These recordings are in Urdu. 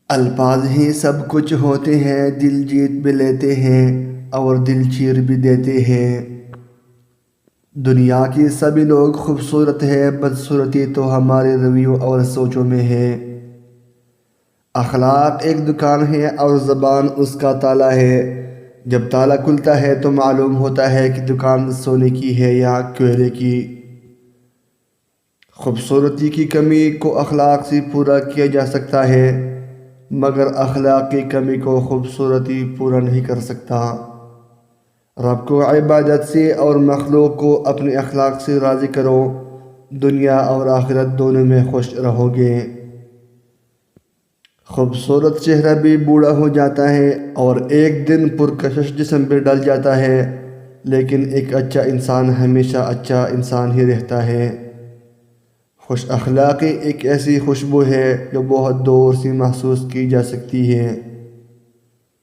الفاظ ہی سب کچھ ہوتے ہیں، دل جیت بھی لیتے ہیں اور دل چیر بھی دیتے ہیں۔ دنیا کی سبھی لوگ خوبصورت ہے، بدصورتی تو ہمارے رویوں اور سوچوں میں ہے۔ اخلاق ایک دکان ہے اور زبان اس کا تالا ہے۔ جب تالا کھلتا ہے تو معلوم ہوتا ہے کہ دکان سونے کی ہے یا کوئلے کی۔ خوبصورتی کی کمی کو اخلاق سے پورا کیا جا سکتا ہے، مگر اخلاق کی کمی کو خوبصورتی پورا نہیں کر سکتا۔ رب کو عبادت سے اور مخلوق کو اپنے اخلاق سے راضی کرو، دنیا اور آخرت دونوں میں خوش رہو گے۔ خوبصورت چہرہ بھی بوڑھا ہو جاتا ہے اور ایک دن پرکشش جسم بھی ڈل جاتا ہے، لیکن ایک اچھا انسان ہمیشہ اچھا انسان ہی رہتا ہے۔ خوش اخلاقی ایک ایسی خوشبو ہے جو بہت دور سے محسوس کی جا سکتی ہے۔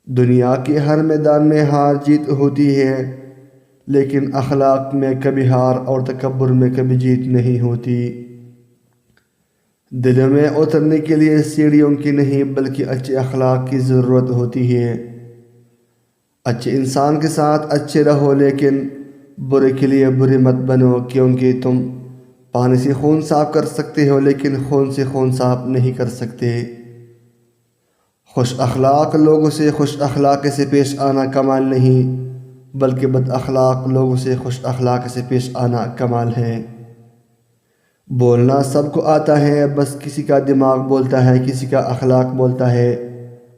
دنیا کے ہر میدان میں ہار جیت ہوتی ہے، لیکن اخلاق میں کبھی ہار اور تکبر میں کبھی جیت نہیں ہوتی۔ دلوں میں اترنے کے لیے سیڑھیوں کی نہیں بلکہ اچھے اخلاق کی ضرورت ہوتی ہے۔ اچھے انسان کے ساتھ اچھے رہو، لیکن برے کے لیے برے مت بنو، کیونکہ تم پانی سے خون صاف کر سکتے ہو لیکن خون سے خون صاف نہیں کر سکتے۔ خوش اخلاق لوگوں سے خوش اخلاقی سے پیش آنا کمال نہیں، بلکہ بد اخلاق لوگوں سے خوش اخلاقی سے پیش آنا کمال ہے۔ بولنا سب کو آتا ہے، بس کسی کا دماغ بولتا ہے، کسی کا اخلاق بولتا ہے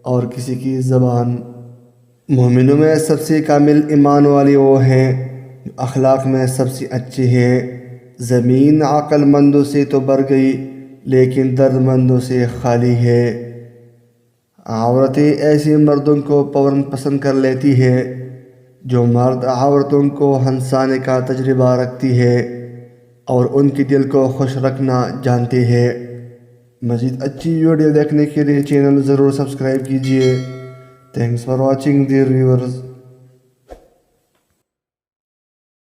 اور کسی کی زبان۔ مومنوں میں سب سے کامل ایمان والی وہ ہیں جو اخلاق میں سب سے اچھے ہیں۔ زمین عقل مندوں سے تو بھر گئی لیکن درد مندوں سے خالی ہے۔ عورتیں ایسے مردوں کو فوراً پسند کر لیتی ہے جو مرد عورتوں کو ہنسانے کا تجربہ رکھتی ہے اور ان کے دل کو خوش رکھنا جانتے ہیں۔ مزید اچھی ویڈیو دیکھنے کے لیے چینل ضرور سبسکرائب کیجیے۔ Thanks for watching dear viewers.